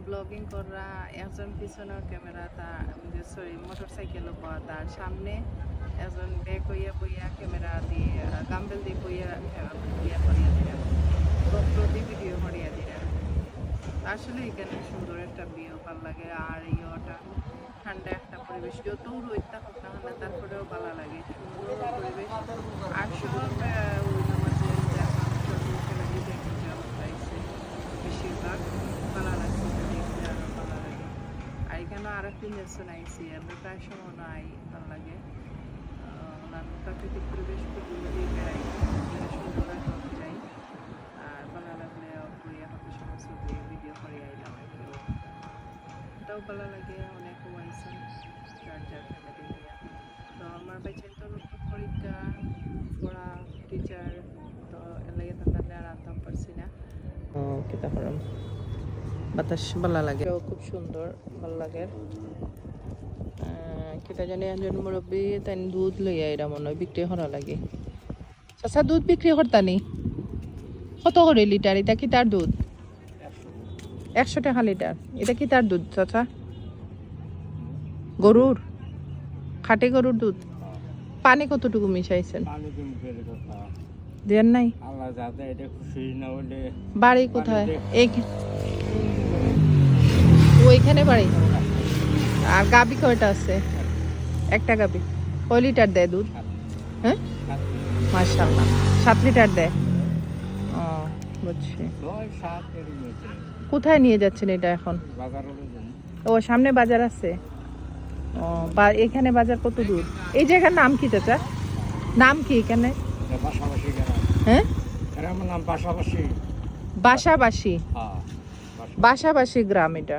Blogging করা একজন পিছনের ক্যামেরা তার সরি মোটরসাইকেল তার সামনে একজন ব্যাগ হইয়া বইয়া ক্যামেরা দিয়ে গাম্বেল দিয়ে বইয়া ইয়া করিয়া দিলেন প্রতি ভিডিও করিয়া দিলেন। আসলে এখানে সুন্দর একটা ভিউ ভালো লাগে আর ইয়েটা ঠান্ডা একটা পরিবেশ যত রোদটা হোক না হলে তারপরেও ভালো লাগে সুন্দর পরিবেশ। আর শুধু বেশিরভাগ ভালো লাগছে দেখতে আরো ভালো লাগে। আর এখানে আর একটি নেশন আইসি আমরা প্রায় সময় নাই ভালো লাগে প্রাকৃতিক পরিবেশ দিয়ে বেড়াই সুন্দর যাই আর ভালো লাগলে ঘুরিয়া হবে সমস্ত ভিডিও করে আইলাম এটাও ভালো লাগে অনেক ওয়াইসন যার যার ফ্যামিলি নিয়ে। তো আমার বাচ্চার তো পরীক্ষা পড়া টিচার তো এলাকা তাদের আর আনতাম পারছি না কিতা করাম বাতাস ভালো লাগে খুব সুন্দর ভালো লাগে। কিতা জানি একজন মুরব্বী তাই দুধ লইয়া এরা মনে হয় বিক্রি করা লাগে। চাচা দুধ বিক্রি করতানি কত করে লিটার? এটা কি তার দুধ? 100 টাকা লিটার। এটা কি তার দুধ চাচা? গরুর খাঁটি গরুর দুধ? পানি কতটুকু মিশাইছেন? দেন নাই? বাড়ি কোথায়? ওইখানে বাড়ি। আর গাবি কয়টা আছে? একটা গাবি। কয় লিটার দেয় দুধ? হ্যাঁ মাশাআল্লাহ 7 লিটার দেয়। ও বুঝছি। কোথায় নিয়ে যাচ্ছেন এটা এখন? ও সামনে বাজার আছে। ও এখানে বাজার কত দূর? এই জায়গার নাম কি চাচা? নাম কি এখানে? হ্যাঁ বাসাবাসী। বাসাবাসী গ্রাম এটা।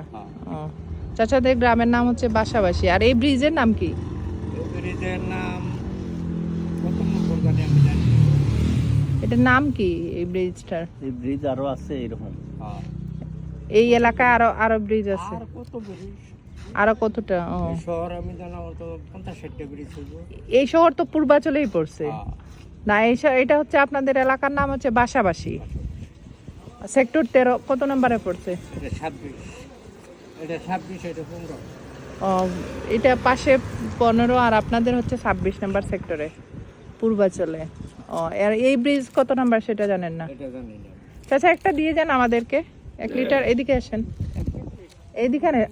চাচাদের গ্রামের নাম হচ্ছে বাসাবাসী। আর এই ব্রিজের নাম কি? এটার নাম কি এই ব্রিজটার? এই ব্রিজ আরো আছে এরকম। এই এলাকায় আরো আরো ব্রিজ আছে? আরো কতটা? শহর আমি জানা তো 50-60টা ব্রিজ হইবো। এই শহর তো পূর্বাচলেই পড়ছে না? এটা হচ্ছে আপনাদের এলাকার নাম হচ্ছে বাসাবাসী। সেক্টর 13 কত নম্বরে পড়ছে? এটা 26। এটা 26 এটা 15। এটা পাশে 15 আর আপনাদের হচ্ছে 26 নম্বর সেক্টরে পূর্বাচলে। আর এই ব্রিজ কত নাম্বার সেটা জানেন না? এটা জানি না। চাচা একটা দিয়ে যান আমাদেরকে 1 লিটার। এদিকে আসেন,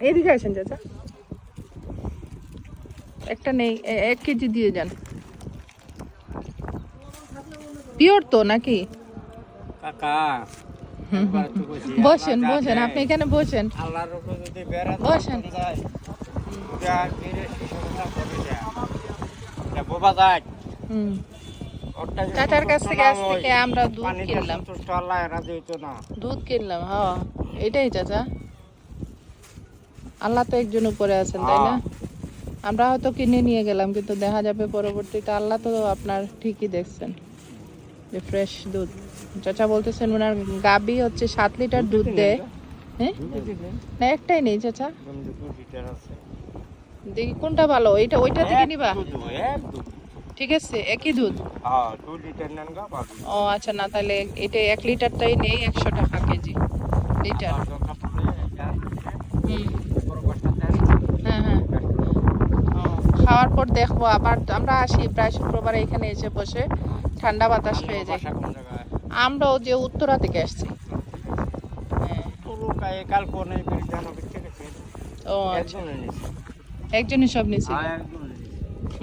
এদিকে আসেন চাচা। একটা নেই, 1 কেজি দিয়ে যান। পিওর তো নাকি? কাকা বসেন বসেন, আপনি এখানে বসেন। আল্লাহর উপরে যদি বেড়া বসেন। যায় যা গিরে শিশুরা করে যায় এটা বাবা যায়। চাচার কাছ থেকে আজকে আমরা দুধ কিনলাম। আল্লাহ রাজি হইতো না। দুধ কিনলাম। হ্যাঁ এটাই চাচা। আল্লাহ তো একজন উপরে আছেন তাই না? আমরা হয়তো কিনে নিয়ে গেলাম কিন্তু দেখা যাবে পরবর্তীতে আল্লাহ তো আপনার ঠিকই দেখছেন যে ফ্রেশ দুধ। চাচা বলতেছেন ওনার গাবি হচ্ছে 7 লিটার দুধ দেয়। হ্যাঁ না একটাই নেই চাচা, দেখি কোনটা ভালো। ওইটা থেকে নিবা? ঠিক আছে একই দুধ। ও আচ্ছা না তাহলে এটা 1 লিটারটাই নেই, 100 টাকা কেজি লিটার। হ্যাঁ হ্যাঁ খাওয়ার পর দেখবো আবার। আমরা আসি প্রায় শুক্রবারে, এখানে এসে বসে ঠান্ডা বাতাস পেয়ে যাই। আমরাও যে উত্তরা থেকে আসছি। ও আচ্ছা একজনই সব নিছে।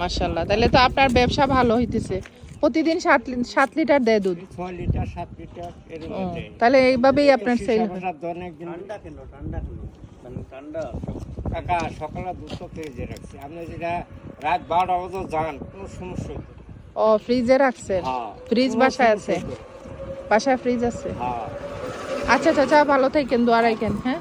মাশাআল্লাহ তাহলে তো আপনার ব্যবসা ভালো হইতেছে। প্রতিদিন 7 লিটার দেয় দুধ? 6 লিটার 7 লিটার এরকম দেয়। তাহলে এইভাবেই আপনার সেল হয়। ঠান্ডা কাকা সকালে দুধ তো ফ্রিজে রাখছি। আপনি যেটা রাত 12টা পর্যন্ত যান কোনো সমস্যা নেই। ও ফ্রিজে রাখছেন? ফ্রিজ বাসায় আছে? বাসায় ফ্রিজ আছে? আচ্ছা চাচা ভালো থাকেন, দোয়া রাখেন। হ্যাঁ